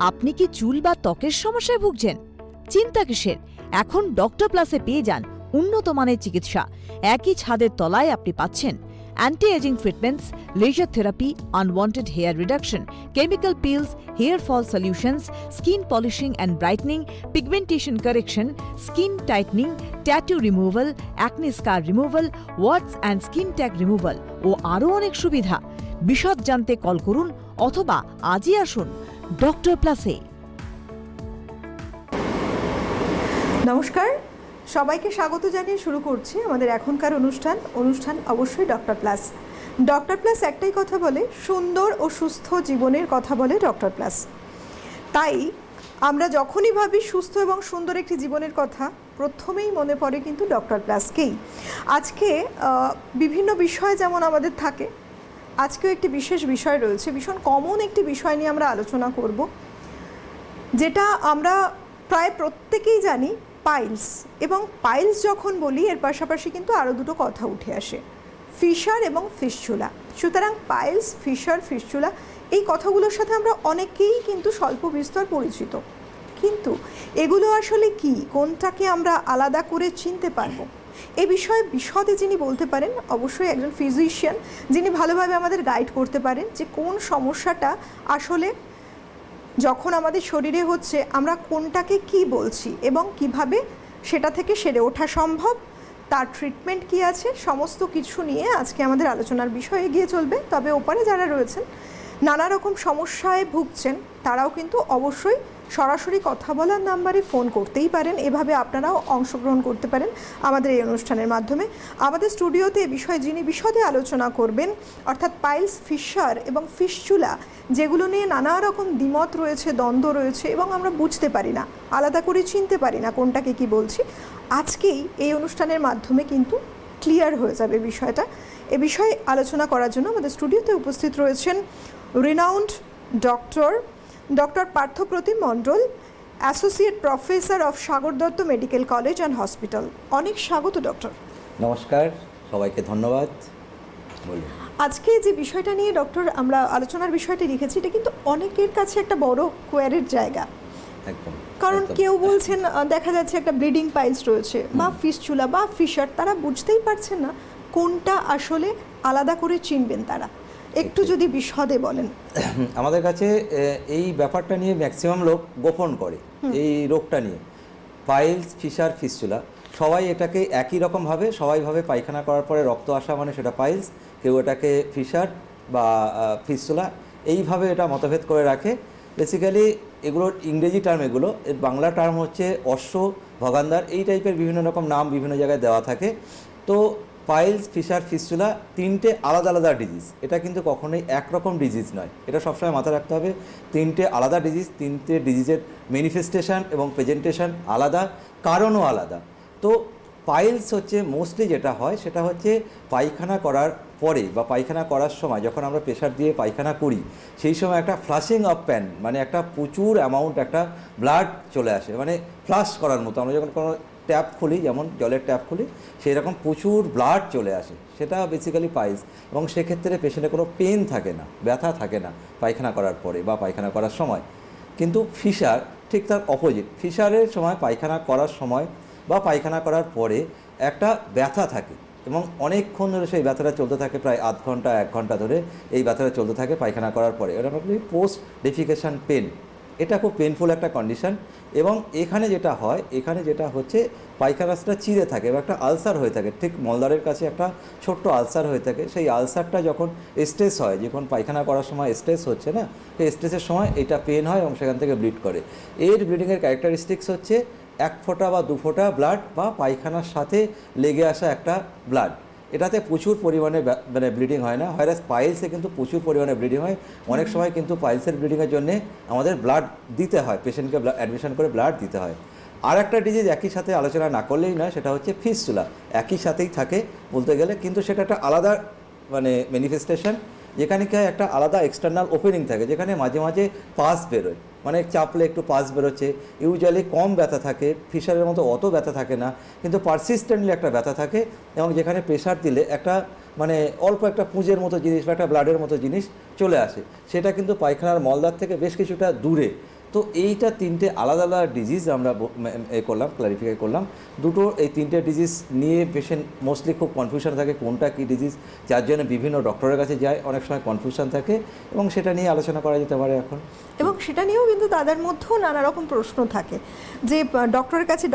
আপনি কি চুল বা ত্বকের সমস্যায় ভুগছেন? চিন্তা কিসের? এখন ডক্টর প্লাসে পেয়ে যান উন্নত মানের চিকিৎসা। একই ছাদের তলায় আপনি পাচ্ছেন anti ageing treatments, laser therapy, unwanted hair reduction, chemical peels, hair fall solutions, skin polishing and brightening, pigmentation correction, skin tightening, tattoo removal, acne scar removal, warts and skin tag removal ও আরও অনেক সুবিধা। বিশদ জানতে call করুন অথবা আজই আসুন ডক্টর প্লাসে। নমস্কার, সবাইকে স্বাগত জানিয়ে শুরু করছি আমাদের এখনকার অনুষ্ঠান অবশ্যই ডক্টর প্লাস। ডক্টর প্লাস একটাই কথা বলে, সুন্দর ও সুস্থ জীবনের কথা বলে ডক্টর প্লাস। তাই আমরা যখনই ভাবি সুস্থ এবং সুন্দর একটি জীবনের কথা, প্রথমেই মনে পড়ে কিন্তু ডক্টর প্লাসকেই। আজকে বিভিন্ন বিষয় যেমন আমাদের থাকে, আজকেও একটি বিশেষ বিষয় রয়েছে, ভীষণ কমন একটি বিষয় নিয়ে আমরা আলোচনা করব, যেটা আমরা প্রায় প্রত্যেকেই জানি, পাইলস। এবং পাইলস যখন বলি, এর পাশাপাশি কিন্তু আরও দুটো কথা উঠে আসে, ফিশার এবং ফিস্চুলা। সুতরাং পাইলস, ফিশার, ফিস্চুলা এই কথাগুলোর সাথে আমরা অনেকেই কিন্তু স্বল্প বিস্তর পরিচিত, কিন্তু এগুলো আসলে কি, কোনটাকে আমরা আলাদা করে চিনতে পারবো, এ বিষয়ে বিশদে যিনি বলতে পারেন অবশ্যই একজন ফিজিশিয়ান, যিনি ভালোভাবে আমাদের গাইড করতে পারেন যে কোন সমস্যাটা আসলে যখন আমাদের শরীরে হচ্ছে আমরা কোনটাকে কি বলছি এবং কিভাবে সেটা থেকে সেরে ওঠা সম্ভব, তার ট্রিটমেন্ট কি আছে, সমস্ত কিছু নিয়ে আজকে আমাদের আলোচনার বিষয় এগিয়ে চলবে। তবে ওপারে যারা রয়েছেন নানা রকম সমস্যায় ভুগছেন, তারাও কিন্তু অবশ্যই সরাসরি কথা বলার নাম্বারে ফোন করতেই পারেন। এভাবে আপনারাও অংশগ্রহণ করতে পারেন আমাদের এই অনুষ্ঠানের মাধ্যমে। আমাদের স্টুডিওতে এ বিষয়ে যিনি বিশদে আলোচনা করবেন, অর্থাৎ পাইলস, ফিশার এবং ফিস্চুলা, যেগুলো নিয়ে নানা রকম দ্বিমত রয়েছে, দ্বন্দ্ব রয়েছে এবং আমরা বুঝতে পারি না, আলাদা করে চিনতে পারি না কোনটাকে কি বলছি, আজকেই এই অনুষ্ঠানের মাধ্যমে কিন্তু ক্লিয়ার হয়ে যাবে বিষয়টা। এ বিষয়ে আলোচনা করার জন্য আমাদের স্টুডিওতে উপস্থিত রয়েছেন renowned doctor Parthapratim Mondal, associate professor of Sagar Dutta medical college and hospital. অনেক স্বাগত ডক্টর। নমস্কার, সবাইকে ধন্যবাদ। আজকে যে বিষয়টা নিয়ে ডক্টর আমরা আলোচনার বিষয়টি লিখেছি, এটা কিন্তু অনেকের কাছে একটা বড় কোয়ারির জায়গা। একদম, কারণ কেউ বলছেন দেখা যাচ্ছে একটা ব্লিডিং পাইলস রয়েছে বা ফিস্চুলা বা ফিশার, তারা বুঝতেই পারছেন না কোনটা আসলে আলাদা করে চিনবেন তারা। একটু যদি বিশদে বলেন। আমাদের কাছে এই ব্যাপারটা নিয়ে ম্যাক্সিমাম লোক গোপন করে, এই রোগটা নিয়ে পাইলস, ফিশার, ফিস্চুলা, সবাই এটাকে একই রকমভাবে সবাই ভাবে পায়খানা করার পরে রক্ত আসা মানে সেটা পাইলস, কেউ এটাকে ফিশার বা ফিস্চুলা এইভাবে এটা মতভেদ করে রাখে। বেসিক্যালি এগুলোর ইংরেজি টার্ম, এগুলো এর বাংলা টার্ম হচ্ছে অশ্ব, ভগান্ধার, এই টাইপের বিভিন্ন রকম নাম বিভিন্ন জায়গায় দেওয়া থাকে। তো পাইলস, ফিশার, ফিস্চুলা তিনটে আলাদা আলাদা ডিজিজ, এটা কিন্তু কখনোই একরকম ডিজিজ নয়, এটা সবসময় মাথায় রাখতে হবে। তিনটে আলাদা ডিজিজ, তিনটে ডিজিজের ম্যানিফেস্টেশন এবং প্রেজেন্টেশন আলাদা, কারণও আলাদা। তো পাইলস হচ্ছে মোস্টলি যেটা হয় সেটা হচ্ছে পায়খানা করার পরে বা পায়খানা করার সময় যখন আমরা প্রেশার দিয়ে পায়খানা করি, সেই সময় একটা ফ্লাশিং অফ প্যান, মানে একটা প্রচুর অ্যামাউন্ট একটা ব্লাড চলে আসে, মানে ফ্লাশ করার মতো। আমরা যখন কোনো ট্যাপ খুলি, যেমন জলের ট্যাপ খুলি, সেই রকম প্রচুর ব্লাড চলে আসে, সেটা বেসিক্যালি পাইলস। এবং সেক্ষেত্রে পেশেন্টের কোনো পেন থাকে না, ব্যথা থাকে না পায়খানা করার পরে বা পায়খানা করার সময়। কিন্তু ফিশার ঠিক তার অপোজিট, ফিশারের সময় পায়খানা করার সময় বা পায়খানা করার পরে একটা ব্যথা থাকে এবং অনেকক্ষণ ধরে সেই ব্যথাটা চলতে থাকে, প্রায় আধ ঘন্টা 1 ঘন্টা ধরে এই ব্যথাটা চলতে থাকে পায়খানা করার পরে। এটা আপনি পোস্ট ডেফিকেশন পেন, এটা খুব পেনফুল একটা কন্ডিশন। এবং এখানে যেটা হয়, এখানে যেটা হচ্ছে পায়খানাটা চিরে থাকে এবং একটা আলসার হয়ে থাকে, ঠিক মলদ্বারের কাছে একটা ছোট্ট আলসার হয়ে থাকে। সেই আলসারটা যখন স্ট্রেস হয়, যখন পায়খানা করার সময় স্ট্রেস হচ্ছে না, সেই স্ট্রেসের সময় এটা পেন হয় এবং সেখান থেকে ব্লিড করে। এর ব্লিডিংয়ের ক্যারেক্টারিস্টিক্স হচ্ছে 1 ফোঁটা বা 2 ফোঁটা ব্লাড বা পায়খানার সাথে লেগে আসা একটা ব্লাড। এটাতে প্রচুর পরিমাণে মানে ব্লিডিং হয় না, হয়রাস পাইলসে কিন্তু প্রচুর পরিমাণে ব্লিডিং হয়। অনেক সময় কিন্তু পাইলসের ব্লিডিংয়ের জন্যে আমাদের ব্লাড দিতে হয়, পেশেন্টকে অ্যাডমিশন করে ব্লাড দিতে হয়। আর একটা ডিজিজ একই সাথে আলোচনা না করলেই নয়, সেটা হচ্ছে ফিস্চুলা। একই সাথেই থাকে বলতে গেলে, কিন্তু সেটা একটা আলাদা মানে ম্যানিফেস্টেশন, যেখানে কি একটা আলাদা এক্সটার্নাল ওপেনিং থাকে, যেখানে মাঝে মাঝে পাস বেরোয়, মানে চাপলে একটু পাস বেরোচ্ছে। ইউজুয়ালি কম ব্যথা থাকে, ফিশারের মতো অত ব্যথা থাকে না, কিন্তু পারসিস্টেন্টলি একটা ব্যথা থাকে। এবং যেখানে প্রেশার দিলে একটা মানে অল্প একটা পুঁজের মতো জিনিস বা একটা ব্লাডের মতো জিনিস চলে আসে, সেটা কিন্তু পায়খানার মলদ্বার থেকে বেশ কিছুটা দূরে। তো এইটা তিনটে আলাদা আলাদা ডিজিজ আমরা করলাম, ক্লারিফাই করলাম। দুটো এই তিনটে ডিজিজ নিয়ে পেশেন্ট মোস্টলি খুব কনফিউশন থাকে কোনটা কী ডিজিজ, যার জন্য বিভিন্ন ডক্টরের কাছে যায়, অনেক সময় কনফিউশন থাকে এবং সেটা নিয়ে আলোচনা করা যেতে পারে এখন। এবং সেটা নিয়েও কিন্তু তাদের মধ্যেও নানা রকম প্রশ্ন থাকে যে ডক্টরের কাছে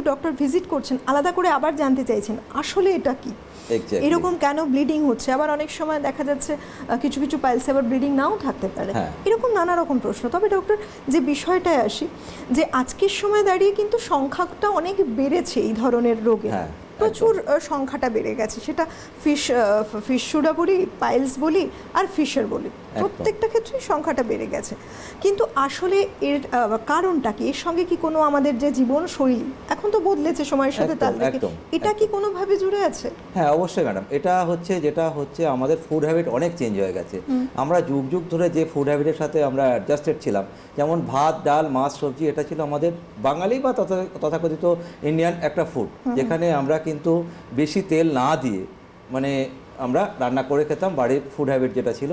ডক্টর ভিজিট করছেন, আলাদা করে আবার জানতে চাইছেন আসলে এটা কি, এরকম কেন ব্লিডিং হচ্ছে। আবার অনেক সময় দেখা যাচ্ছে কিছু কিছু পাইলসে আবার ব্লিডিং নাও থাকতে পারে, এরকম নানা রকম প্রশ্ন। তবে ডক্টর, যে বিষয়টায় আসি, যে আজকের সময় দাঁড়িয়ে কিন্তু সংখ্যাটা অনেক বেড়েছে এই ধরনের রোগে, প্রচুর সংখ্যাটা বেড়ে গেছে। সেটা ফিসুরা বলি, পাইলস বলি আর ফিশার বলি, প্রত্যেকটা ক্ষেত্রে সংখ্যাটা বেড়ে গেছে। কিন্তু আসলে এর কারণটা কি? এর সঙ্গে কি কোনো আমাদের যে জীবনশৈলী এখন তো বদলেছে সময়ের সাথে তাল দেখে, এটা কি কোনোভাবে জুড়ে আছে? হ্যাঁ, অবশ্যই ম্যাডাম। যেটা হচ্ছে আমাদের ফুড হ্যাবিট অনেক চেঞ্জ হয়ে গেছে। আমরা যুগ যুগ ধরে যে ফুড হ্যাবিটের সাথে আমরা অ্যাডজাস্টেড ছিলাম, যেমন ভাত, ডাল, মাছ, সবজি, এটা ছিল আমাদের বাঙালি বা তথাকথিত ইন্ডিয়ান একটা ফুড, যেখানে আমরা কিন্তু বেশি তেল না দিয়ে মানে আমরা রান্না করে খেতাম, বাড়ির ফুড হ্যাবিট যেটা ছিল।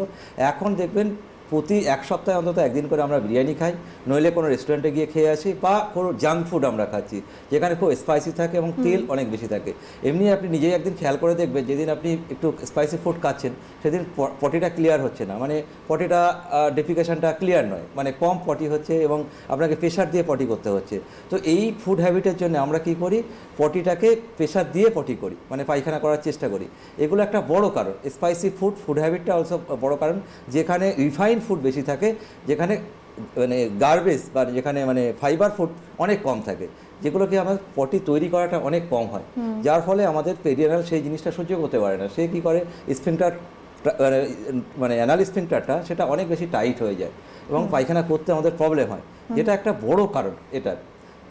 এখন দেখবেন প্রতি এক সপ্তাহে অন্তত একদিন করে আমরা বিরিয়ানি খাই, নইলে কোনো রেস্টুরেন্টে গিয়ে খেয়ে আসি, বা কোনো জাঙ্ক ফুড আমরা খাচ্ছি যেখানে খুব স্পাইসি থাকে এবং তেল অনেক বেশি থাকে। এমনি আপনি নিজেই একদিন খেয়াল করে দেখবেন, যেদিন আপনি একটু স্পাইসি ফুড খাচ্ছেন সেদিন পটিটা ক্লিয়ার হচ্ছে না, মানে পটিটা ডেফিকেশনটা ক্লিয়ার নয়, মানে কম পটি হচ্ছে এবং আপনাকে প্রেশার দিয়ে পটি করতে হচ্ছে। তো এই ফুড হ্যাবিটের জন্য আমরা কি করি, পটিটাকে প্রেশার দিয়ে পটি করি, মানে পায়খানা করার চেষ্টা করি। এগুলো একটা বড় কারণ। স্পাইসি ফুড হ্যাবিটটা অলসো বড় কারণ, যেখানে রিফাইন ফুড বেশি থাকে, যেখানে মানে গার্বেজ বা যেখানে মানে ফাইবার ফুড অনেক কম থাকে, যেগুলোকে আমাদের পটি তৈরি করাটা অনেক কম হয়, যার ফলে আমাদের পেরিয়ানাল সেই জিনিসটা সহ্য করতে পারে না। সে কী করে, স্ফিংটার মানে অ্যানাল স্ফিংটারটা সেটা অনেক বেশি টাইট হয়ে যায় এবং পায়খানা করতে আমাদের প্রবলেম হয়, যেটা একটা বড় কারণ এটার।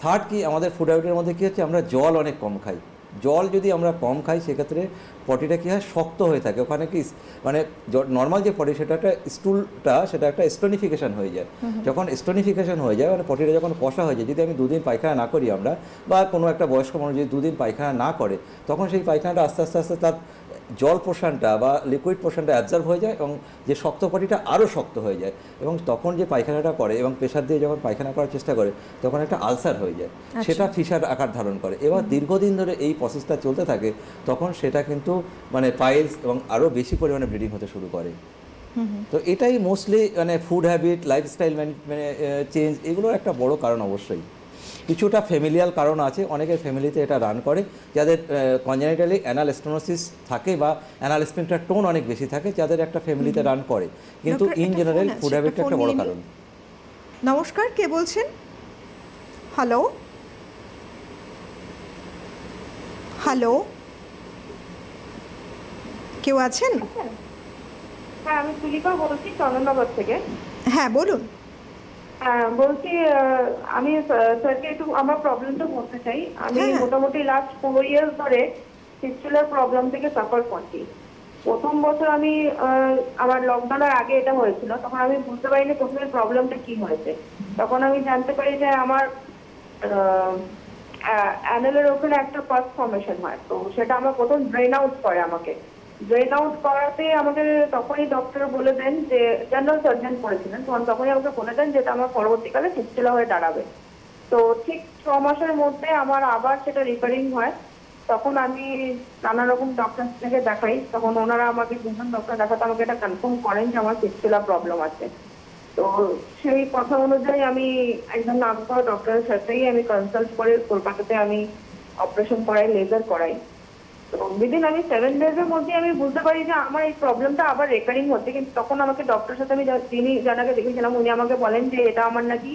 থার্ড কি, আমাদের ফুড হ্যাবিটের মধ্যে কী হচ্ছে, আমরা জল অনেক কম খাই। জল যদি আমরা কম খাই সেক্ষেত্রে পটিটা কী হয়, শক্ত হয়ে থাকে। ওখানে কি মানে নর্মাল যে পটি সেটা একটা স্টুলটা, সেটা একটা স্টোনিফিকেশন হয়ে যায়। যখন স্টোনিফিকেশন হয়ে যায়, মানে পটিটা যখন কষা হয়ে যায়, যদি আমি 2 দিন পায়খানা না করি আমরা, বা কোনো একটা বয়স্ক মানুষ যদি 2 দিন পায়খানা না করে, তখন সেই পায়খানাটা আস্তে আস্তে আস্তে তার জল পোর্শনটা বা লিকুইড পোর্শনটা অ্যাবজর্ব হয়ে যায় এবং যে শক্ত পটিটা আরও শক্ত হয়ে যায়, এবং তখন যে পায়খানাটা করে এবং প্রেশার দিয়ে যখন পায়খানা করার চেষ্টা করে, তখন একটা আলসার হয়ে যায়, সেটা ফিশার আকার ধারণ করে। এবার দীর্ঘদিন ধরে এই প্রসেসটা চলতে থাকে, তখন সেটা কিন্তু মানে পাইলস এবং আরও বেশি পরিমাণে ব্লিডিং হতে শুরু করে। তো এটাই মোস্টলি মানে ফুড হ্যাবিট, লাইফস্টাইল মানে চেঞ্জ, এগুলোর একটা বড় কারণ। অবশ্যই কিছুটা ফ্যামিলিয়াল কারণ আছে, অনেকের ফ্যামিলিতে এটা রান করে, যাদের কনজেনিটালি অ্যানাল স্টেনোসিস থাকে বা অ্যানাল স্ফিংটার টোন অনেক বেশি থাকে, যাদের একটা ফ্যামিলিতে রান করে। কিন্তু ইন জেনারেল ফুড হ্যাবিটটা একটা বড় কারণ। নমস্কার, কে বলছেন? হ্যালো হ্যালো, কেউ আছেন? হ্যাঁ, আমি তুলিকা বলছি চন্দননগর থেকে। হ্যাঁ, বলুন। বলছি, আমি স্যারকে একটু আমার প্রবলেমটা বলতে চাই। আমি মোটামুটি লাস্ট 4 ইয়ার্স ধরে ফিস্টুলার প্রবলেম থেকে সাফার করছি। প্রথম বছর আমি আমার লকডাউনের আগে এটা হয়েছিল, তখন আমি বুঝতে পারিনি প্রথমে প্রবলেমটা কি হয়েছে। তখন আমি জানতে পারি যে আমার অ্যানালের ওখানে একটা পাস ফর্মেশন হয়, তো সেটা আমার প্রথম ড্রেন আউট করে। আমাকে ড্রেন আউট করাতে আমাকে তখনই ডক্টর বলে দেন, যে জেনারেল সার্জন করেছিলেন, তখনই আমাকে বলে দেন যে এটা আমার পরবর্তীকালে ফিস্টুলা হয়ে দাঁড়াবে। তো ঠিক 6 মাসের মধ্যে আমার আবার সেটা রিপেয়ারিং হয়। তখন আমি নানা রকম ডক্টর থেকে দেখাই, তখন ওনারা আমাকে 2জন ডক্টর দেখাতে আমাকে এটা কনফার্ম করেন যে আমার ফিস্টুলা প্রবলেম আছে। তো সেই কথা অনুযায়ী আমি একজন নাম করা ডক্টরের সাথেই আমি কনসাল্ট করে কলকাতাতে আমি অপারেশন করাই, লেজার করাই। তো উইদিন আমি 7 ডেজের মধ্যে আমি বুঝতে পারি যে আমার এই প্রবলেমটা আবার রেকারিং হচ্ছে। কিন্তু তখন আমাকে ডক্টরের সাথে আমি যিনি জানাকে দেখেছিলাম, উনি আমাকে বলেন যে এটা আমার নাকি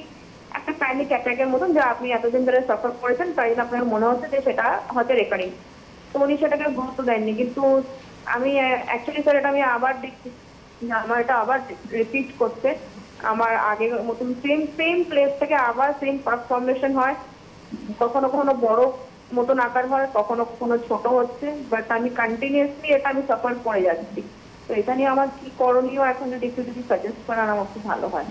একটা প্যানিক অ্যাটাকের মতন, যে আপনি এতদিন ধরে সাফার করেছেন, তাই জন্য আপনার মনে হচ্ছে যে সেটা হয়তো রেকারিং। তো উনি সেটাকে গুরুত্ব দেননি। কিন্তু আমি অ্যাকচুয়ালি স্যার এটা আমি আবার দেখছি আমার এটা আবার রিপিট করছে। আমার আগের মতন সেম প্লেস থেকে আবার সেম পারফরমেশন হয়, কখনো কখনো বড় মতন আকার হয়, কখনো কখনো ছোট হচ্ছে, বাট আমি কন্টিনিউয়াসলি এটা আমি সাফার করে যাচ্ছি। তো এটা নিয়ে আমার কি করণীয় এখন যদি সাজেস্ট করেন আমার খুব ভালো হয়।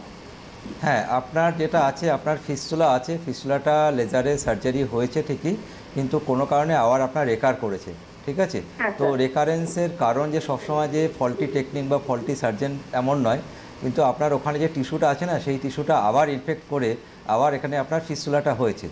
হ্যাঁ, আপনার যেটা আছে, আপনার ফিস্টুলা আছে, ফিস্টুলাটা লেজারে সার্জারি হয়েছে ঠিকই, কিন্তু কোনো কারণে আবার আপনার রেকার করেছে, ঠিক আছে? তো রেকারেন্সের কারণ যে সবসময় যে ফল্টি টেকনিক বা ফল্টি সার্জন এমন নয়, কিন্তু আপনার ওখানে যে টিস্যুটা আছে না, সেই টিস্যুটা আবার ইনফেক্ট করে আবার এখানে আপনার ফিস্টুলাটা হয়েছে।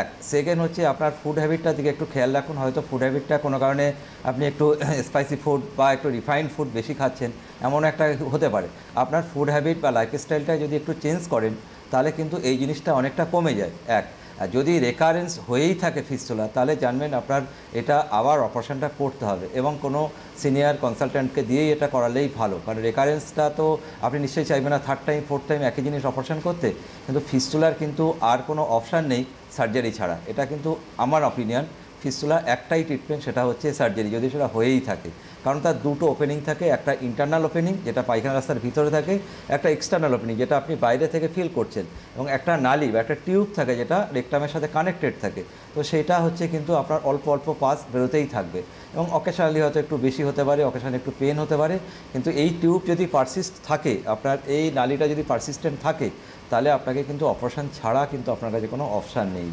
এক সেকেন্ড হচ্ছে আপনার ফুড হ্যাবিটটার দিকে একটু খেয়াল রাখুন। হয়তো ফুড হ্যাবিটটা কোনো কারণে আপনি একটু স্পাইসি ফুড বা একটু রিফাইন্ড ফুড বেশি খাচ্ছেন, এমন একটা হতে পারে। আপনার ফুড হ্যাবিট বা লাইফস্টাইলটা যদি একটু চেঞ্জ করেন তাহলে কিন্তু এই জিনিসটা অনেকটা কমে যায়। এক আর যদি রেকারেন্স হয়েই থাকে ফিস্টুলা, তাহলে জানবেন আপনার এটা আবার অপারেশনটা করতে হবে এবং কোনো সিনিয়র কনসালট্যান্টকে দিয়েই এটা করালেই ভালো। কারণ রেকারেন্সটা তো আপনি নিশ্চয়ই চাইবেন না 3rd টাইম 4th টাইম একই জিনিস অপারেশন করতে, কিন্তু ফিস্টুলার কিন্তু আর কোনো অপশান নেই সার্জারি ছাড়া। এটা কিন্তু আমার অপিনিয়ন, ফিস্টুলা একটাই ট্রিটমেন্ট, সেটা হচ্ছে সার্জারি, যদি সেটা হয়েই থাকে। কারণ তার দুটো ওপেনিং থাকে, একটা ইন্টারনাল ওপেনিং যেটা পায়খানা রাস্তার ভিতরে থাকে, একটা এক্সটার্নাল ওপেনিং যেটা আপনি বাইরে থেকে ফিল করছেন, এবং একটা নালি বা একটা টিউব থাকে যেটা রেকটামের সাথে কানেক্টেড থাকে। তো সেটা হচ্ছে কিন্তু আপনার অল্প অল্প পাস বেরোতেই থাকবে, এবং অকেশনালি হয়তো একটু বেশি হতে পারে, অকেশনালি একটু পেন হতে পারে। কিন্তু এই টিউব যদি পারসিস্ট থাকে, আপনার এই নালিটা যদি পারসিস্টেন্ট থাকে, তাহলে আপনাকে কিন্তু অপারেশন ছাড়া কিন্তু আপনার কাছে কোনো অপশান নেই।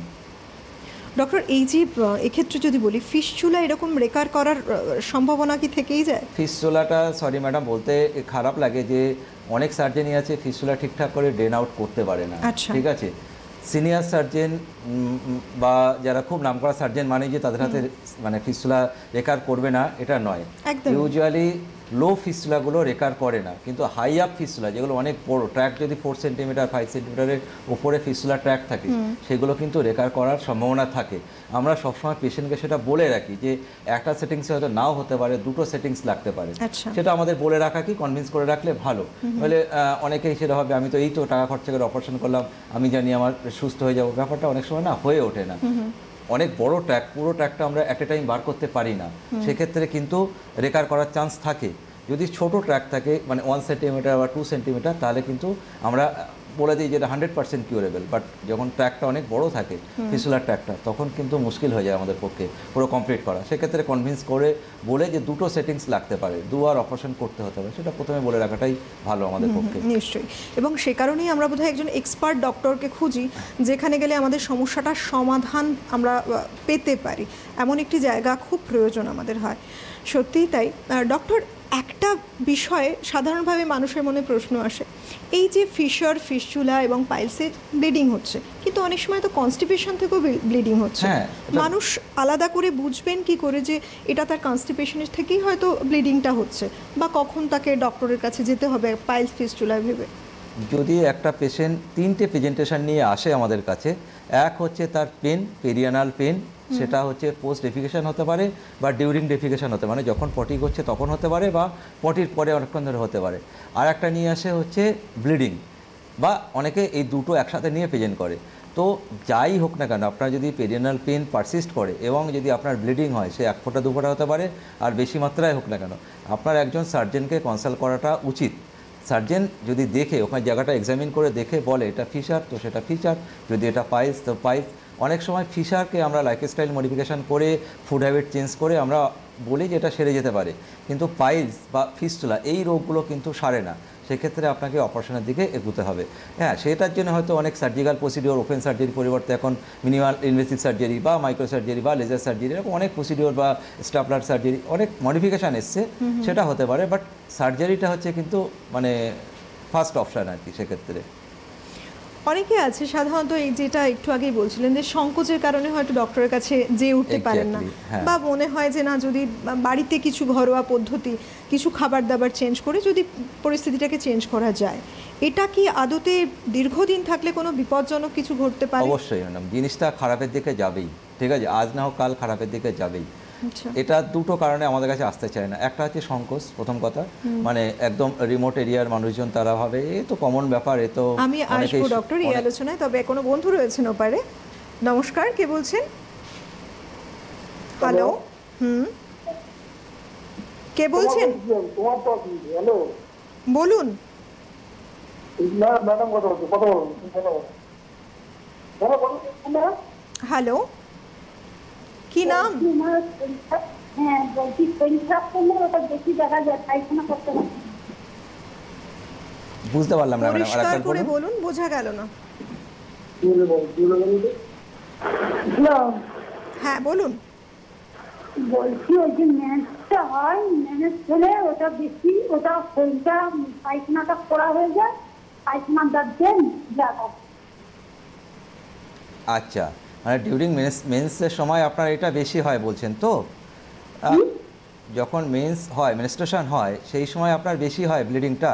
ডক্টর, এই যে এক্ষেত্রে যদি বলি ফিস্টুলা এরকম রেকার করার সম্ভাবনা কি থেকেই যায়? ফিস্টুলাটা সরি ম্যাডাম বলতে খারাপ লাগে যে অনেক সার্জেনই আছে ফিস্টুলা ঠিকঠাক করে ড্রেন আউট করতে পারে না। ঠিক আছে, সিনিয়র সার্জেন বা যারা খুব নামকরা সার্জেন মানে যে তাদের হাতে মানে ফিস্টুলা রেকার করবে না এটা নয়। ইউজুয়ালি লো ফিস্টুলাগুলো রেকার করে না, কিন্তু হাই আপ ফিস্টুলা যেগুলো অনেক বড় ট্র্যাক, যদি 4 সেন্টিমিটার 5 সেন্টিমিটারের উপরে ফিস্টুলা ট্র্যাক থাকে, সেগুলো কিন্তু রেকার করার সম্ভাবনা থাকে। আমরা সবসময় পেশেন্টকে সেটা বলে রাখি যে একটা সেটিংসে হয়তো নাও হতে পারে, দুটো সেটিংস লাগতে পারে। সেটা আমাদের বলে রাখা কি কনভিন্স করে রাখলে ভালো। বলে অনেকেই সেটা হবে আমি তো এই তো টাকা খরচা করে অপারেশন করলাম, আমি জানি আমার সুস্থ হয়ে যাবো, ব্যাপারটা অনেক সময় না হয়ে ওঠে না। অনেক বড় ট্র্যাক, পুরো ট্র্যাকটা আমরা অ্যাট এ টাইম বার করতে পারি না, সেক্ষেত্রে কিন্তু রেকার করার চান্স থাকে। যদি ছোট ট্র্যাক থাকে মানে 1 সেন্টিমিটার বা 2 সেন্টিমিটার, তাহলে কিন্তু আমরা বলে দিই যেটা 100% কিউরেবল। বাট যখন ট্র্যাকটা অনেক বড় থাকে ফিস্টুলার ট্র্যাকটা, তখন কিন্তু মুশকিল হয়ে যায় আমাদের পক্ষে পুরো কমপ্লিট করা। সেক্ষেত্রে কনভিন্স করে বলে যে দুটো সেটিংস লাগতে পারে, দুবার অপারেশন করতে হতে হবে, সেটা প্রথমে বলে রাখাটাই ভালো আমাদের পক্ষে। নিশ্চয়ই, এবং সে কারণেই আমরা বোধহয় একজন এক্সপার্ট ডক্টরকে খুঁজি, যেখানে গেলে আমাদের সমস্যাটার সমাধান আমরা পেতে পারি, এমন একটি জায়গা খুব প্রয়োজন আমাদের হয়। সত্যিই তাই। ডক্টর, একটা বিষয়ে সাধারণভাবে মানুষের মনে প্রশ্ন আসে, এই যে ফিশার, ফিস্টুলা এবং পাইলসের ব্লিডিং হচ্ছে, কিন্তু অনেক সময় তো কনস্টিপেশন থেকেও ব্লিডিং হচ্ছে। মানুষ আলাদা করে বুঝবেন কি করে যে এটা তার কনস্টিপেশনের থেকেই হয়তো ব্লিডিংটা হচ্ছে, বা কখন তাকে ডক্টরের কাছে যেতে হবে পাইলস ফিস্টুলা ভেবে? যদি একটা পেশেন্ট 3টে প্রেজেন্টেশন নিয়ে আসে আমাদের কাছে, এক হচ্ছে তার পেন, পেরিয়ানাল পেন, সেটা হচ্ছে পোস্ট ডেফিকেশন হতে পারে বা ডিউরিং ডেফিকেশন হতে পারে, যখন পটি করছে তখন হতে পারে বা পটির পরে অনেকক্ষণ ধরে হতে পারে। আর একটা নিয়ে আসে হচ্ছে ব্লিডিং, বা অনেকে এই দুটো একসাথে নিয়ে প্রেজেন্ট করে। তো যাই হোক না কেন, আপনার যদি পেরিয়ানাল পেন পারসিস্ট করে এবং যদি আপনার ব্লিডিং হয়, সে 1 ফোঁটা 2 ফোঁটা হতে পারে, আর বেশি মাত্রায় হোক না কেন, আপনার একজন সার্জেনকে কনসাল্ট করাটা উচিত। সার্জেন যদি দেখে ওখানে জায়গাটা এক্সামিন করে দেখে বলে এটা ফিশার, তো সেটা ফিশার, যদি এটা পাইলস তো পাইলস। অনেক সময় ফিশারকে আমরা লাইফস্টাইল মডিফিকেশান করে, ফুড হ্যাবিট চেঞ্জ করে আমরা বলি যে এটা সেরে যেতে পারে, কিন্তু পাইলস বা ফিস্টুলা এই রোগগুলো কিন্তু সারে না। সেক্ষেত্রে আপনাকে অপারেশনের দিকে এগোতে হবে। হ্যাঁ, সেটার জন্য হয়তো অনেক সার্জিক্যাল প্রসিডিওর, ওপেন সার্জারির পরিবর্তে এখন মিনিমাল ইনভেসিভ সার্জারি বা মাইক্রো সার্জারি বা লেজার সার্জারি, এরকম অনেক প্রসিডিওর বা স্টাপলার সার্জারি, অনেক মডিফিকেশান এসছে, সেটা হতে পারে। বাট সার্জারিটা হচ্ছে কিন্তু মানে ফার্স্ট অপশান আর কি। সেক্ষেত্রে অনেকে আছে সাধারণত এই যেটা একটু আগেই বলছিলেন যে সংকোচের কারণে হয়তো ডক্টরের কাছে যেয়ে উঠতে পারেন না, বা মনে হয় যে না, যদি বাড়িতে কিছু ঘরোয়া পদ্ধতি, কিছু খাবার দাবার চেঞ্জ করে যদি পরিস্থিতিটাকে চেঞ্জ করা যায়, এটা কি আদতে দীর্ঘদিন থাকলে কোনো বিপজ্জনক কিছু ঘটতে পারে? অবশ্যই ম্যাডাম, জিনিসটা খারাপের দিকে যাবেই। ঠিক আছে, আজ না হোক কাল খারাপের দিকে যাবেই। এটা দুটো কারণে আমাদের কাছে আসতে চায় না। একটা হচ্ছে সংকোচ, প্রথম কথা, মানে একদম রিমোট এরিয়ার মানুষজন তারা ভাবে এ তো কমন ব্যাপার, এ তো। আমি আসবো ডক্টর এই আলোচনায়, তবে কোনো বন্ধু রয়েছেন ওপারে। নমস্কার, কে বলছেন? হ্যালো, কে বলছেন? বলুন। হ্যালো, কি নাম? হ্যাঁ বলছি, পেনসাপ করলে ওটা বেশি দেখা যায়, পায়খানা করতে পারে। বুঝতে পারলাম না ম্যাডাম, পরিষ্কার করে বলুন, বোঝা গেল না। হ্যালো, হ্যাঁ বলুন। বলছি ওই যে একটা হয় ম্যানেজ হলে ওটা বেশি, ওটা শরীরটা পায়খানাটা করা হয়ে যায়, পায়খানার দাঁত দেন জায়গা। আচ্ছা, মানে ডিউরিং মেন্সের সময় আপনার এটা বেশি হয় বলছেন তো? যখন মেন্স হয়, মেনস্ট্রুয়েশন হয়, সেই সময় আপনার বেশি হয় ব্লিডিংটা?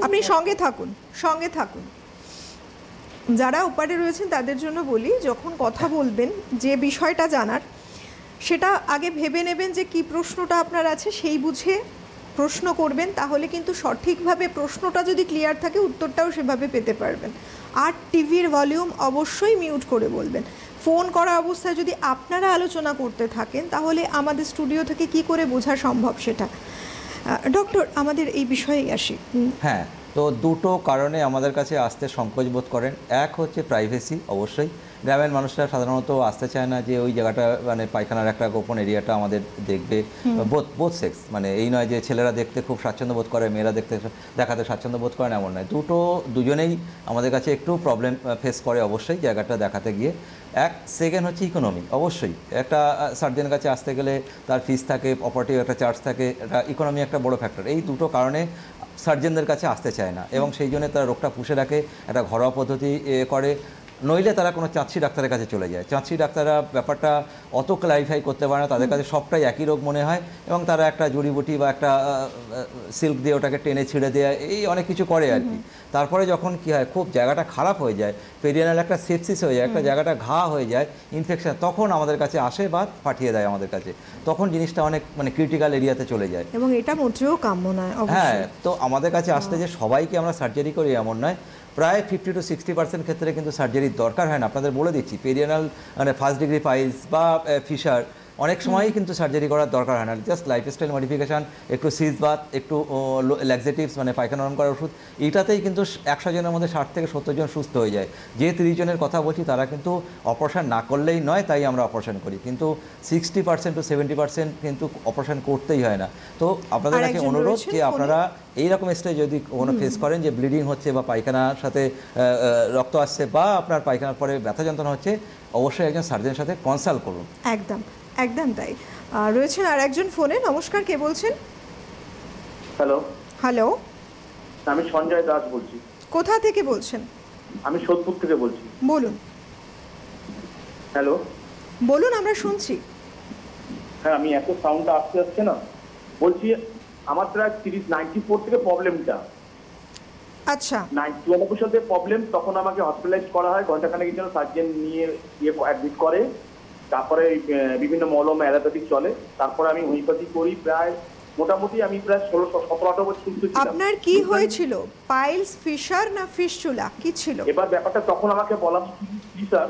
আপনি সঙ্গে থাকুন, সঙ্গে থাকুন। যারা ওপারে রয়েছেন তাদের জন্য বলি, যখন কথা বলবেন যে বিষয়টা জানার সেটা আগে ভেবে নেবেন যে কি প্রশ্নটা আপনার আছে, সেই বুঝে প্রশ্ন করবেন, তাহলে কিন্তু সঠিকভাবে প্রশ্নটা যদি ক্লিয়ার থাকে উত্তরটাও সেভাবে পেতে পারবেন। আর টিভির ভলিউম অবশ্যই মিউট করে বলবেন। ফোন করা অবস্থায় যদি আপনারা আলোচনা করতে থাকেন তাহলে আমাদের স্টুডিও থেকে কি করে বোঝা সম্ভব সেটা। ডক্টর, আমাদের এই বিষয়ে আসি। হ্যাঁ, তো দুটো কারণে আমাদের কাছে আসতে সংকোচ বোধ করেন। এক হচ্ছে প্রাইভেসি, অবশ্যই গ্রামের মানুষরা সাধারণত আসতে চায় না যে ওই জায়গাটা মানে পায়খানার একটা গোপন এরিয়াটা আমাদের দেখবে। বোথ সেক্স, মানে এই নয় যে ছেলেরা দেখতে খুব স্বাচ্ছন্দ্য বোধ করে, মেয়েরা দেখাতে স্বাচ্ছন্দ্য বোধ করেন, এমন নয়। দুজনেই আমাদের কাছে একটু প্রবলেম ফেস করে অবশ্যই জায়গাটা দেখাতে গিয়ে। সেকেন্ড হচ্ছে ইকোনমি। অবশ্যই একটা সার্জনের কাছে আসতে গেলে তার ফিস থাকে, অপারেটিভ একটা চার্জ থাকে, এটা ইকোনমি একটা বড় ফ্যাক্টর। এই দুটো কারণে সার্জনদের কাছে আসতে চায় না, এবং সেই জন্য তারা রোগটা পুষে রাখে, একটা ঘরোয়া পদ্ধতি করে। নইলে তারা কোনো চাঁচি ডাক্তারের কাছে চলে যায়। চাঁচি ডাক্তাররা ব্যাপারটা অত ক্লারিফাই করতে পারে না, তাদের কাছে সবটাই একই রোগ মনে হয়, এবং তারা একটা জড়িবুটি বা একটা সিল্ক দিয়ে ওটাকে টেনে ছিঁড়ে দেয়, এই অনেক কিছু করে আর কি। তারপরে যখন কি হয়, খুব জায়গাটা খারাপ হয়ে যায়, পেরিয়ানাল একটা সেপসিস হয়ে যায়, একটা জায়গাটা ঘা হয়ে যায়, ইনফেকশন, তখন আমাদের কাছে আসে বা পাঠিয়ে দেয় আমাদের কাছে। তখন জিনিসটা অনেক মানে ক্রিটিক্যাল এরিয়াতে চলে যায়, এবং এটা মোটেও কাম্য নয়। হ্যাঁ, তো আমাদের কাছে আসতে যে সবাইকে আমরা সার্জারি করি এমন নয়। প্রায় 50 to 60% ক্ষেত্রে কিন্তু সার্জারির দরকার হয় না। আপনাদের বলে দিচ্ছি, পেরিয়ানাল মানে ফার্স্ট ডিগ্রি পাইলস বা ফিশার অনেক সময়ই কিন্তু সার্জারি করার দরকার হয় না। জাস্ট লাইফস্টাইল মডিফিকেশান, একটু সিজ বাথ, একটু ল্যাক্সেটিভস মানে পায়খানা নরম করার ওষুধ, এইটাতেই কিন্তু 100 জনের মধ্যে 60 থেকে 70 জন সুস্থ হয়ে যায়। যে 30 জনের কথা বলছি তারা কিন্তু অপারেশন না করলেই নয়, তাই আমরা অপারেশন করি। কিন্তু 60% to 70% কিন্তু অপারেশন করতেই হয় না। তো আপনাদের কাছে অনুরোধ যে আপনারা এইরকম স্টেজ যদি কোনো ফেস করেন যে ব্লিডিং হচ্ছে বা পায়খানার সাথে রক্ত আসছে বা আপনার পায়খানার পরে ব্যথা যন্ত্রণা হচ্ছে, অবশ্যই একজন সার্জনের সাথে কনসাল্ট করুন। একদম একদম তাই। রয়েছেন আর একজন ফোনে। নমস্কার, কে বলছেন? হ্যালো। হ্যালো, আমি সঞ্জয় দাস বলছি। কোথা থেকে বলছেন? আমি সোদপুর থেকে বলছি। বলুন। হ্যালো, বলুন, আমরা শুনছি। হ্যাঁ, আমি এত সাউন্ডটা আসছে না, বলছি আমার প্রায় 94 থেকে প্রবলেমটা। আচ্ছা, 92 সালে প্রবলেম, তখন আমাকে হসপিটালাইজ করা হয়, ঘন্টাখানেকের জন্য সার্জেন নিয়ে অ্যাডমিট করে, তারপরে বিভিন্ন মলম অ্যালোপ্যাথিক চলে, তারপরে আমি হোমিওপ্যাথি করি। প্রায় মোটামুটি আমি প্রায় 16-17 বছর সুস্থ ছিলাম। আপনার কি হয়েছিল? পাইলস, ফিশার না ফিস্টুলা, কি ছিল? এবার ব্যাপারটা তখন আমাকে বলা ফিশার,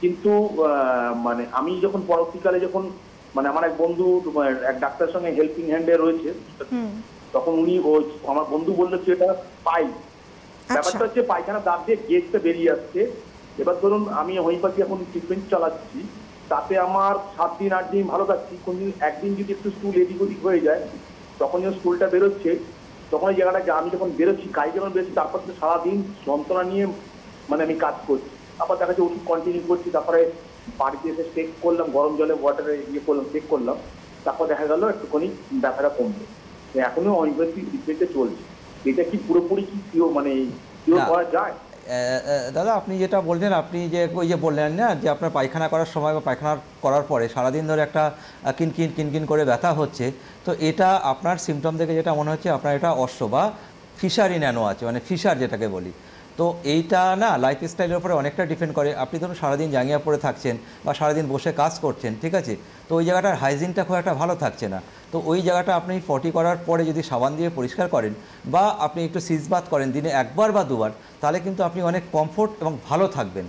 কিন্তু মানে আমি যখন পরবর্তীকালে যখন মানে আমার এক বন্ধু এক ডাক্তারের সঙ্গে হেল্পিং হ্যান্ডে রয়েছে, তখন উনি আমার বন্ধু বললো যে এটা পাইল। ব্যাপারটা হচ্ছে পায়খানা দাঁত দিয়ে গেটটা বেরিয়ে আসছে। এবার ধরুন আমি হোমিওপ্যাথি এখন ট্রিটমেন্ট চালাচ্ছি, তাতে আমার 7 দিন 8 দিন ভালো থাকছি। কোনদিন একদিন যদি একটু স্টুল এদিক ওদিক হয়ে যায়, তখন যখন স্টুলটা বেরোচ্ছে, তখন এই জায়গাটা আমি যখন বেরোচ্ছি, কাজ যখন বেরোচ্ছি, তারপর তো সারাদিন যন্ত্রণা নিয়ে মানে আমি কাজ করছি। তারপর দেখা যাচ্ছে ওষুধ কন্টিনিউ করছি, তারপরে বাড়িতে এসে চেক করলাম, গরম জলে ওয়াটারে করলাম, চেক করলাম, তারপর দেখা গেল একটুখানি ব্যথাটা কমবে। এখনো হোমিওপ্যাথি ট্রিটমেন্টে চলছে। এটা কি পুরোপুরি কি মানে কিওর করা যায়? দাদা, আপনি যেটা বলছেন, আপনি যে ওই যে বললেন না যে আপনার পায়খানা করার সময় বা পায়খানা করার পরে সারাদিন ধরে একটা কিনকিন কিনকিন করে ব্যথা হচ্ছে, তো এটা আপনার সিমটম থেকে যেটা মনে হচ্ছে আপনার এটা অশ্ব বা ফিশারি ন্যানো আছে, মানে ফিশার যেটাকে বলি। তো এইটা না লাইফস্টাইলের উপরে অনেকটা ডিপেন্ড করে। আপনি ধরুন সারাদিন জাঙ্গিয়া পরে থাকছেন বা সারাদিন বসে কাজ করছেন, ঠিক আছে, তো ওই জায়গাটার হাইজিনটা খুব একটা ভালো থাকছে না। তো ওই জায়গাটা আপনি পটি করার পরে যদি সাবান দিয়ে পরিষ্কার করেন বা আপনি একটু সিজ বাথ করেন দিনে 1 বার বা 2 বার, তাহলে কিন্তু আপনি অনেক কমফোর্ট এবং ভালো থাকবেন।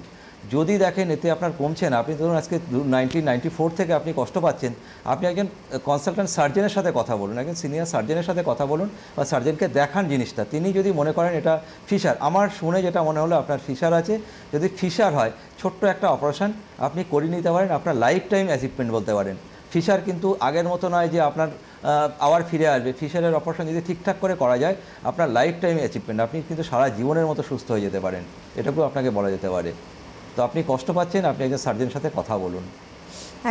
যদি দেখেন এতে আপনার কমছে না, আপনি ধরুন আজকে 1994 থেকে আপনি কষ্ট পাচ্ছেন, আপনি একজন কনসালট্যান্ট সার্জনের সাথে কথা বলুন, একজন সিনিয়র সার্জনের সাথে কথা বলুন বা সার্জনকে দেখান জিনিসটা। তিনি যদি মনে করেন এটা ফিশার, আমার শুনে যেটা মনে হলো আপনার ফিশার আছে, যদি ফিশার হয় ছোট্ট একটা অপারেশন আপনি করে নিতে পারেন, আপনার লাইফ টাইম অ্যাচিভমেন্ট বলতে পারেন। ফিশার কিন্তু আগের মতো নয় যে আপনার আবার ফিরে আসবে। ফিশারের অপারেশন যদি ঠিকঠাক করে করা যায় আপনার লাইফ টাইম অ্যাচিভমেন্ট, আপনি কিন্তু সারা জীবনের মতো সুস্থ হয়ে যেতে পারেন, এটুকু আপনাকে বলা যেতে পারে। তো আপনি কষ্ট পাচ্ছেন, আপনি একজন সার্জনের সাথে কথা বলুন।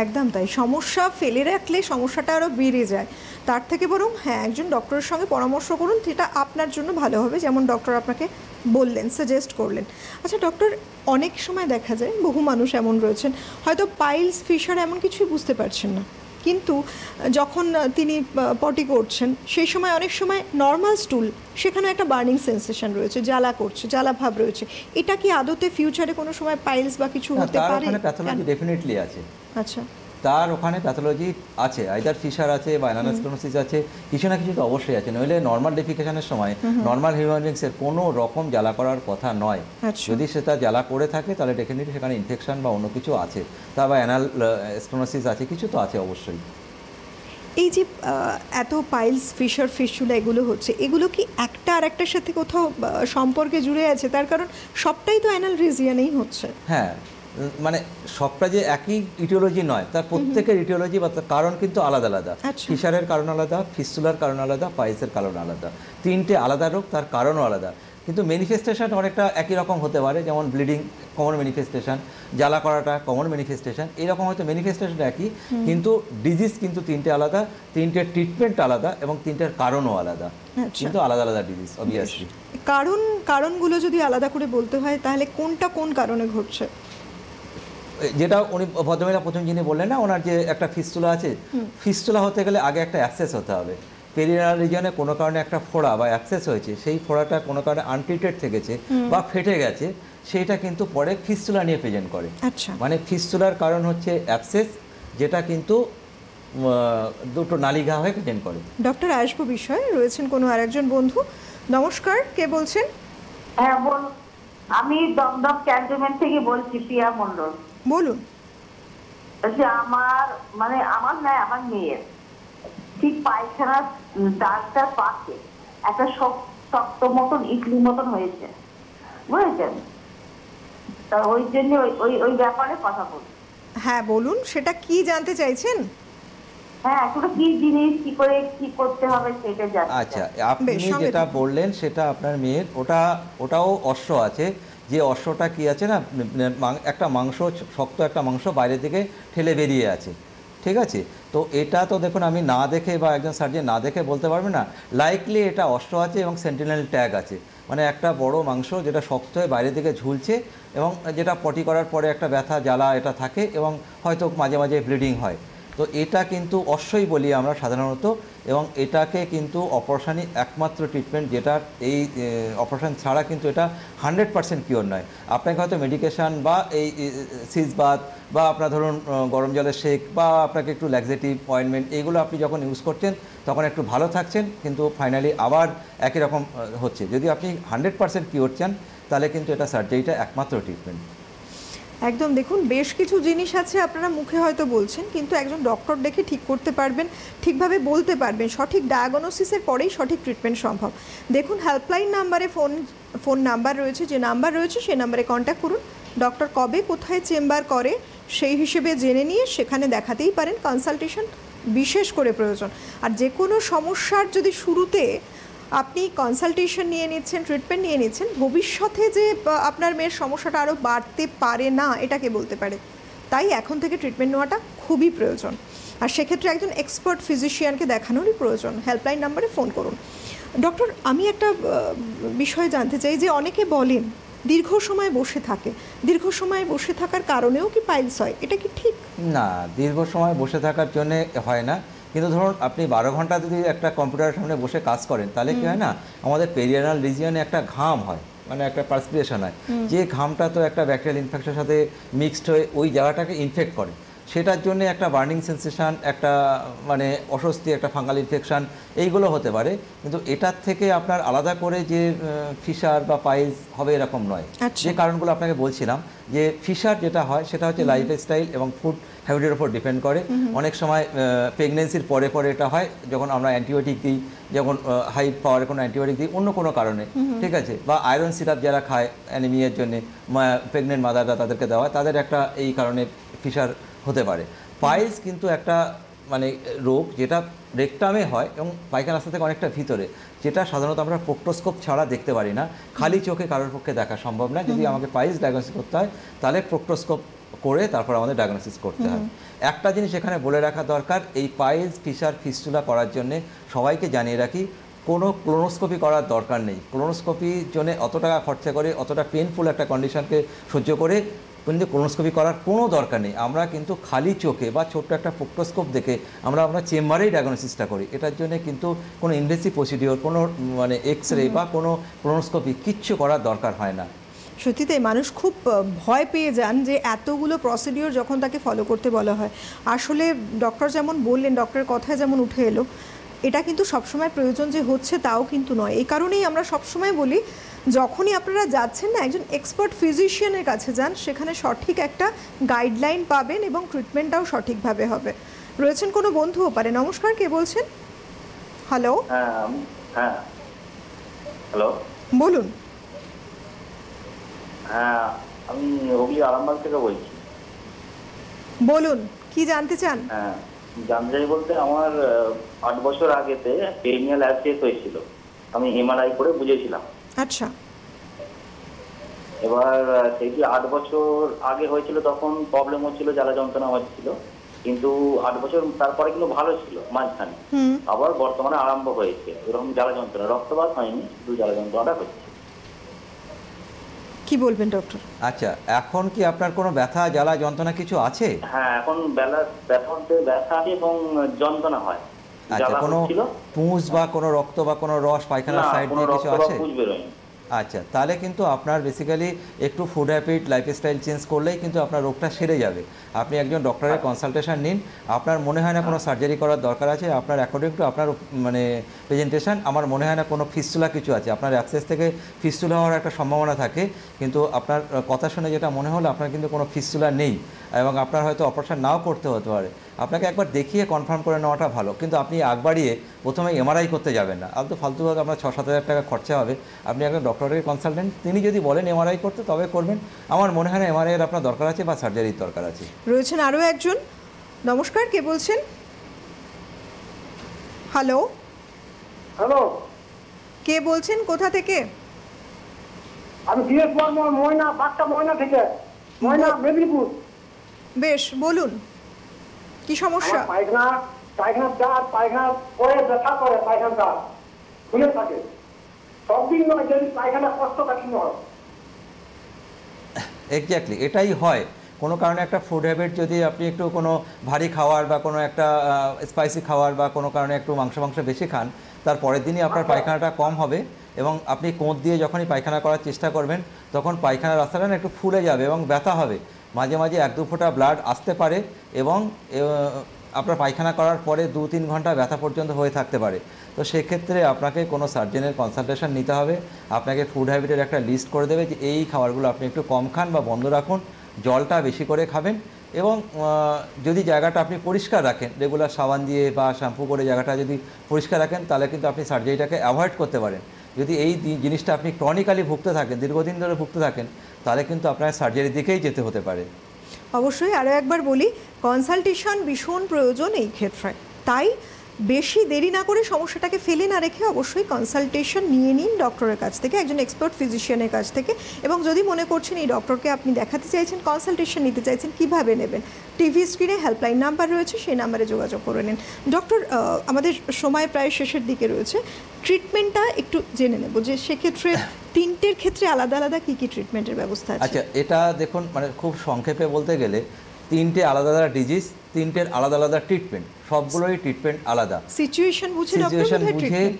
একদম তাই, সমস্যা ফেলে রাখলে সমস্যাটা আরও বেড়ে যায়, তার থেকে বরং হ্যাঁ একজন ডক্টরের সঙ্গে পরামর্শ করুন, সেটা আপনার জন্য ভালো হবে, যেমন ডক্টর আপনাকে বললেন, সাজেস্ট করলেন। আচ্ছা ডক্টর, অনেক সময় দেখা যায় বহু মানুষ এমন রয়েছেন হয়তো পাইলস ফিশার এমন কিছুই বুঝতে পারছেন না, কিন্তু যখন তিনি পটি করছেন সেই সময় অনেক সময় নর্মাল স্টুল, সেখানে একটা বার্নিং সেন্সেশন রয়েছে, জ্বালা করছে, জ্বালা ভাব রয়েছে, এটা কি আদতে ফিউচারে কোনো সময় পাইলস বা কিছু হতে পারে? তার ওখানে প্যাথোলজি ডেফিনেটলি আছে। আচ্ছা, তার ওখানে প্যাথোলজি আছে, আইদার ফিশার আছে বা অ্যানাল স্টেনোসিস আছে, কিছু না কিছু তো অবশ্যই আছে, নইলে নর্মাল ডেফিকেশনের সময় নর্মাল হিউম্যান বিংসের কোনো রকম জ্বালা করার কথা নয়। যদি সেটা জ্বালা করে থাকে তাহলে ডেফিনেটলি সেখানে ইনফেকশন বা অন্য কিছু আছে, তা বা অ্যানাল স্টেনোসিস আছে, কিছু তো আছে অবশ্যই। এই যে এত পাইলস ফিশার ফিস্টুলা এগুলো হচ্ছে, এগুলো কি একটা আর একটার সাথে কোথাও সম্পর্কে জুড়ে আছে? তার কারণ সবটাই তো অ্যানাল রিজিয়নেই হচ্ছে। হ্যাঁ, মানে সবটা যে একই ইটিওলজি নয়, তার প্রত্যেকের ইটিওলজি বা তার কারণ কিন্তু আলাদা আলাদা। ফিশারের কারণ আলাদা, ফিস্টুলার কারণ আলাদা, পাইলসের কারণ আলাদা, তিনটে আলাদা রোগ, তার কারণও আলাদা, কিন্তু ম্যানিফেস্টেশন অনেকটা একই রকম হতে পারে। যেমন ব্লিডিং কমন ম্যানিফেস্টেশন, জ্বালা করাটা কমন ম্যানিফেস্টেশন, এরকম হয়তো ম্যানিফেস্টেশন একই, কিন্তু ডিজিজ কিন্তু তিনটে আলাদা, তিনটে ট্রিটমেন্ট আলাদা এবং তিনটের কারণও আলাদা, কিন্তু আলাদা আলাদা ডিজিজ অবভিয়াসলি। কারণগুলো যদি আলাদা করে বলতে হয় তাহলে কোনটা কোন কারণে ঘটছে? যেটা উনি ভদ্রমহিলা প্রথম যিনি বললেন না, ওনার যে একটা ফিস্টুলা আছে, ফিস্টুলা হতে গেলে আগে একটা অ্যাক্সেস হতে হবে। পেরিনাল রিজিয়নে কোনো কারণে একটা ফোড়া বা অ্যাক্সেস হয়েছে, সেই ফোড়াটা কোনো কারণে আনট্রিটেড থেকেছে বা ফেটে গেছে, সেইটা কিন্তু পরে ফিস্টুলা নিয়ে প্রেজেন্ট করে। মানে ফিস্টুলার কারণ হচ্ছে অ্যাক্সেস, যেটা কিন্তু দুটো নালীঘা হয়ে প্রেজেন্ট করে। ডক্টর আসবো বিষয়ে রয়েছেন কোনো আরেকজন বন্ধু। নমস্কার, কে বলছেন? হ্যাঁ আমি দমদম ক্যান্টনমেন্ট থেকে বলছি, প্রিয়া মণ্ডল। বলুন। আমার মেয়ের ঠিক পায়খানার দাগটার পাশে একটা শক্ত মতন ইডলি মতন হয়েছে, বুঝেছেন? তা ওই জন্য ওই ব্যাপারে কথা বলুন। হ্যাঁ বলুন, সেটা কি জানতে চাইছেন? হ্যাঁ, আসলে কি জিনিস, কি করে কি করতে হবে সেটা জানতে। আচ্ছা, আপনি যেটা বললেন সেটা আপনার মেয়ের, ওটাও অশ্ব আছে, যে অশ্বটা কি আছে না, একটা মাংস, শক্ত একটা মাংস বাইরে থেকে ঠেলে বেরিয়ে আছে, ঠিক আছে? তো এটা তো দেখুন আমি না দেখে বা একজন সার্জন না দেখে বলতে পারবে না, লাইকলি এটা অশ্ব আছে এবং সেন্টিনেল ট্যাগ আছে, মানে একটা বড় মাংস যেটা শক্ত হয়ে বাইরে থেকে ঝুলছে এবং যেটা পটি করার পরে একটা ব্যথা জ্বালা এটা থাকে এবং হয়তো মাঝে মাঝে ব্লিডিং হয়। তো এটা কিন্তু অশ্বই বলি আমরা সাধারণত, এবং এটাকে কিন্তু অপারেশনই একমাত্র ট্রিটমেন্ট, যেটা এই অপারেশন ছাড়া কিন্তু এটা 100% কিওর নয়। আপনাকে হয়তো মেডিকেশান বা এই সিজ বাথ বা আপনার ধরুন গরম জলের শেক বা আপনাকে একটু ল্যাক্সেটিভ অয়েন্টমেন্ট, এইগুলো আপনি যখন ইউজ করছেন তখন একটু ভালো থাকছেন, কিন্তু ফাইনালি আবার একই রকম হচ্ছে। যদি আপনি 100% কিওর চান তাহলে কিন্তু এটা সার্জারিটা একমাত্র ট্রিটমেন্ট। একদম, দেখুন বেশ কিছু জিনিস আছে আপনারা মুখে হয়তো বলছেন, কিন্তু একজন ডক্টর দেখে ঠিক করতে পারবেন, ঠিকভাবে বলতে পারবেন, সঠিক ডায়াগনোসিসের পরেই সঠিক ট্রিটমেন্ট সম্ভব। দেখুন হেল্পলাইন নাম্বারে ফোন নাম্বার রয়েছে, যে নাম্বার রয়েছে সেই নাম্বারে কন্ট্যাক্ট করুন। ডক্টর কবে কোথায় চেম্বার করে সেই হিসেবে জেনে নিয়ে সেখানে দেখাতেই পারেন। কনসালটেশন বিশেষ করে প্রয়োজন। আর যে কোনো সমস্যার যদি শুরুতে আপনি কনসালটেশন নিয়ে নিচ্ছেন, ট্রিটমেন্ট নিয়ে নিচ্ছেন, ভবিষ্যতে যে আপনার মেয়ের সমস্যাটা আরও বাড়তে পারে না এটাকে বলতে পারে। তাই এখন থেকে ট্রিটমেন্ট নেওয়াটা খুবই প্রয়োজন, আর সেক্ষেত্রে একজন এক্সপার্ট ফিজিশিয়ানকে দেখানোরই প্রয়োজন। হেল্পলাইন নাম্বারে ফোন করুন। ডক্টর, আমি একটা বিষয় জানতে চাই, যে অনেকে বলেন দীর্ঘ সময় বসে থাকে, দীর্ঘ সময় বসে থাকার কারণেও কি পাইলস হয়, এটা কি ঠিক? না, দীর্ঘ সময় বসে থাকার জন্য হয় না, কিন্তু ধরুন আপনি 12 ঘন্টা যদি একটা কম্পিউটারের সামনে বসে কাজ করেন তাহলে কি হয় না, আমাদের পেরিয়ানাল রিজিয়নে একটা ঘাম হয়, মানে একটা পার্সপিরেশন হয়, যে ঘামটা তো একটা ব্যাকটেরিয়াল ইনফেকশনের সাথে মিক্সড হয়ে ওই জায়গাটাকে ইনফেক্ট করে, সেটার জন্য একটা বার্নিং সেন্সেশন, একটা মানে অস্বস্তি, একটা ফাঙ্গাল ইনফেকশন, এইগুলো হতে পারে। কিন্তু এটার থেকে আপনার আলাদা করে যে ফিশার বা পাইলস হবে এরকম নয়। যে কারণগুলো আপনাকে বলছিলাম, যে ফিশার যেটা হয় সেটা হচ্ছে লাইফস্টাইল এবং ফুড হ্যাবিটের উপর ডিপেন্ড করে। অনেক সময় প্রেগনেন্সির পরে পরে এটা হয়, যখন আমরা অ্যান্টিবায়োটিক দিই, যখন হাই পাওয়ারের কোনো অ্যান্টিবায়োটিক দিই অন্য কোনো কারণে, ঠিক আছে, বা আয়রন সিরাপ যারা খায় অ্যানিমিয়ার জন্যে, প্রেগনেন্ট মাদাররা তাদেরকে দেওয়া হয়, তাদের একটা এই কারণে ফিশার হতে পারে। পাইলস কিন্তু একটা মানে রোগ যেটা রেকটামে হয় এবং পায়খানা রাস্তা থেকে অনেকটা ভিতরে, যেটা সাধারণত আমরা প্রোক্টোস্কোপ ছাড়া দেখতে পারি না, খালি চোখে কারোর পক্ষে দেখা সম্ভব না। যদি আমাকে পাইলস ডায়াগনোসিস করতে হয় তাহলে প্রোক্টোস্কোপ করে তারপর আমাদের ডায়াগনোসিস করতে হয়। একটা জিনিস এখানে বলে রাখা দরকার, এই পাইলস, ফিশার, ফিস্টুলা করার জন্য সবাইকে জানিয়ে রাখি কোনো কোলোনোস্কোপি করার দরকার নেই। কোলোনোস্কোপির জন্য অত টাকা খরচা করে, অতটা পেনফুল একটা কন্ডিশনকে সহ্য করে কিন্তু কোলোনোস্কোপি করার কোনো দরকার নেই। আমরা কিন্তু খালি চোখে বা ছোট্ট একটা প্রোক্টোস্কোপ দেখে আমরা চেম্বারেই ডায়াগনোসিসটা করি। এটার জন্য কিন্তু কোনো ইনভেসিভ প্রসিডিওর, কোনো মানে এক্স-রে বা কোনো কোলোনোস্কোপি কিচ্ছু করার দরকার হয় না। সত্যিই মানুষ খুব ভয় পেয়ে যান যে এতগুলো প্রসিডিওর যখন তাকে ফলো করতে বলা হয়। আসলে ডক্টর যেমন বললেন, ডক্টরের কথায় যেমন উঠে এলো, এটা কিন্তু সবসময় প্রয়োজন যে হচ্ছে তাও কিন্তু নয়। এই কারণেই আমরা সবসময় বলি যখনই আপনারা যাচ্ছেন না, একজন এক্সপার্ট ফিজিশিয়ানের কাছে যান, সেখানে সঠিক একটা গাইডলাইন পাবেন এবং ট্রিটমেন্টটাও সঠিকভাবে হবে। রয়েছেন কোনো বন্ধুও পারে। নমস্কার, কে বলছেন? হ্যালো। হ্যাঁ, হ্যালো, বলুন। হ্যাঁ, আমি হুগলি আরামবাগ থেকে বলছি। বলুন, কি জানতে চান? হ্যাঁ, জানতে চাই বলতে আমার 8 বছর আগেতে পেরিনিয়াল অ্যাবসেস হয়েছিল, আমি এমআরআই করে বুঝেছিলাম। আচ্ছা। এবার সেইটি 8 বছর আগে হয়েছিল, তখন প্রবলেম হচ্ছিল, জ্বালা যন্ত্রণা হচ্ছিল, কিন্তু 8 বছর তারপরে কিন্তু ভালো ছিল মাঝখানে। আবার বর্তমানে আরম্ভ হয়েছে এরকম জ্বালা যন্ত্রণা, রক্তপাত হয়নি, শুধু জ্বালা যন্ত্রণাটা হচ্ছে। কি বলবেন ডক্টর? আচ্ছা, এখন কি আপনার কোনো ব্যথা, জ্বালা, যন্ত্রণা কিছু আছে? হ্যাঁ, এখন ব্যথা এবং যন্ত্রণা হয়। আচ্ছা, কোনো পুঁজ বা কোনো রক্ত বা কোনো রস পায়খানার সাইড দিয়ে কিছু আছে? আচ্ছা, তাহলে কিন্তু আপনার বেসিক্যালি একটু ফুড হ্যাবিট, লাইফস্টাইল চেঞ্জ করলেই কিন্তু আপনার রোগটা সেরে যাবে। আপনি একজন ডক্টরের কনসালটেশন নিন। আপনার মনে হয় না কোনো সার্জারি করার দরকার আছে? আপনার অ্যাকর্ডিং টু আপনার মানে প্রেজেন্টেশন আমার মনে হয় না কোনো ফিস্টুলা কিছু আছে। আপনার অ্যাক্সেস থেকে ফিস্টুলা হওয়ার একটা সম্ভাবনা থাকে, কিন্তু আপনার কথা শুনে যেটা মনে হলো আপনার কিন্তু কোনো ফিস্টুলা নেই এবং আপনার হয়তো অপারেশন নাও করতে হতে পারে। আপনাকে একবার দেখিয়ে কনফার্ম করে নেওয়াটা ভালো, কিন্তু আপনি আগ বাড়িয়ে প্রথমে এমআরআই করতে যাবেন না। ফালতুভাবে আপনার 6-7 হাজার টাকা খরচা হবে। আপনি একজন ডক্টরের কনসালটেন্ট, তিনি যদি বলেন এমআরআই করতে তবে করবেন। আমার মনে হয় না এমআরআইয়ের আপনার দরকার আছে বা সার্জারির দরকার আছে। রয়েছেন আরও একজন। নমস্কার, কে বলছেন? হ্যালো। হ্যালো, কে বলছেন, কোথা থেকে? আমি বিএস বর্মা, ময়না, বাচ্চা ময়না থেকে, ময়না, মেদিনীপুর। বেশ, বলুন কি সমস্যা? পায়খানা পরে ব্যথা করে, পায়খানাটা খুলে থাকে, সব দিন নয়, যদি পায়খানা কষ্ট কাঠিন্য হয়। এক্স্যাক্টলি এটাই হয়। কোনো কারণে একটা ফুড হ্যাবিট, যদি আপনি একটু কোনো ভারী খাওয়ার বা কোনো একটা স্পাইসি খাওয়ার বা কোনো কারণে একটু মাংস বেশি খান, তার পরের দিনই আপনার পায়খানাটা কম হবে এবং আপনি কোঁত দিয়ে যখনই পায়খানা করার চেষ্টা করবেন তখন পায়খানার রাস্তাটা একটু ফুলে যাবে এবং ব্যথা হবে। মাঝে মাঝে 1-2 ফোঁটা ব্লাড আসতে পারে এবং আপনার পায়খানা করার পরে 2-3 ঘন্টা ব্যথা পর্যন্ত হয়ে থাকতে পারে। তো সেক্ষেত্রে আপনাকে কোনো সার্জনের কনসালটেশন নিতে হবে। আপনাকে ফুড হ্যাবিটের একটা লিস্ট করে দেবে যে এই খাবারগুলো আপনি একটু কম খান বা বন্ধ রাখুন, জলটা বেশি করে খাবেন এবং যদি জায়গাটা আপনি পরিষ্কার রাখেন, রেগুলার সাবান দিয়ে বা শ্যাম্পু করে জায়গাটা যদি পরিষ্কার রাখেন, তাহলে কিন্তু আপনি সার্জারিটাকে অ্যাভয়েড করতে পারেন। যদি এই জিনিসটা আপনি ক্রনিক্যালি ভুগতে থাকেন, দীর্ঘদিন ধরে ভুগতে থাকেন, তাহলে কিন্তু আপনার সার্জারির দিকেই যেতে হতে পারে। অবশ্যই আরও একবার বলি, কনসালটেশন ভীষণ প্রয়োজন এই ক্ষেত্রে। তাই বেশি দেরি না করে, সমস্যাটাকে ফেলে না রেখে অবশ্যই কনসালটেশন নিয়ে নিন ডক্টরের কাছ থেকে, একজন এক্সপার্ট ফিজিশিয়ানের কাছ থেকে। এবং যদি মনে করছেন এই ডক্টরকে আপনি দেখাতে চাইছেন, কনসালটেশন নিতে চাইছেন, কিভাবে নেবেন, টিভি স্ক্রিনে হেল্পলাইন নাম্বার রয়েছে, সেই নাম্বারে যোগাযোগ করে নিন। ডক্টর, আমাদের সময় প্রায় শেষের দিকে রয়েছে, ট্রিটমেন্টটা একটু জেনে নেব যে সেক্ষেত্রে 3টের ক্ষেত্রে আলাদা আলাদা কী কী ট্রিটমেন্টের ব্যবস্থা আছে। আচ্ছা, এটা দেখুন, মানে খুব সংক্ষেপে বলতে গেলে 3টে আলাদা আলাদা ডিজিজ, 3টের আলাদা আলাদা ট্রিটমেন্ট, সবগুলোই ট্রিটমেন্ট আলাদা। সিচুয়েশন বুঝে,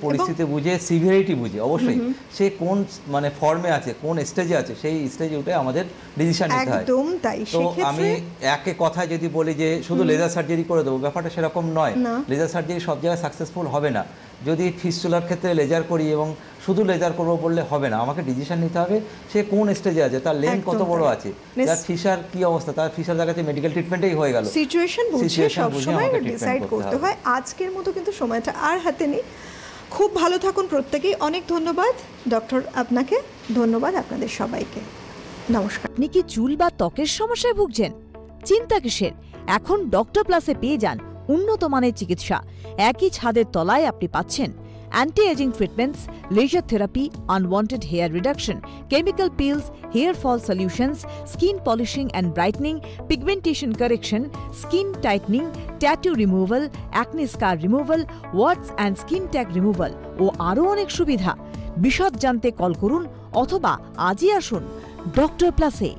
পরিস্থিতি বুঝে, সিভিয়ারিটি বুঝে, অবশ্যই সে কোন মানে ফর্মে আছে, কোন স্টেজে আছে, সেই স্টেজে উঠে আমাদের ডিসিশন নিতে হয়। একদম তাই। তো আমি একে কথায় যদি বলি যে শুধু লেজার সার্জারি করে দেবো, ব্যাপারটা সেরকম নয়। লেজার সার্জারি সব জায়গায় সাকসেসফুল হবে না। যদি ফিস্টুলার ক্ষেত্রে লেজার করি এবং শুধু লেজার করবো বললে হবে না, আমাকে ডিসিশন নিতে হবে সে কোন স্টেজে আছে, তার লেন্থ কত বড় আছে, তার ফিশার কি অবস্থা, তার ফিশার জায়গাতে মেডিকেল ট্রিটমেন্টেই হয়ে গেল। সিচুয়েশন বুঝে সবসময় ডিসাইড করতে হয়। আজকের মতো কিন্তু সময়টা আর হাতে নেই। খুব ভালো থাকুন প্রত্যেকেই। অনেক ধন্যবাদ ডক্টর আপনাকে, ধন্যবাদ আপনাদের সবাইকে। নমস্কার। আপনি কি চুল বা ত্বকের সমস্যায় ভুগছেন? চিন্তা কিসের, এখন ডক্টর প্লাসে পেয়ে যান উন্নত মানের চিকিৎসা একই ছাদের তলায় আপনি পাচ্ছেন anti-aging treatments, laser therapy, unwanted hair reduction, chemical peels, hair fall solutions, skin polishing and brightening, pigmentation correction, skin tightening, tattoo removal, acne scar removal, warts and skin tag removal ও আরও অনেক সুবিধা। বিশদ জানতে কল করুন অথবা আজই আসুন doctor প্লাসে।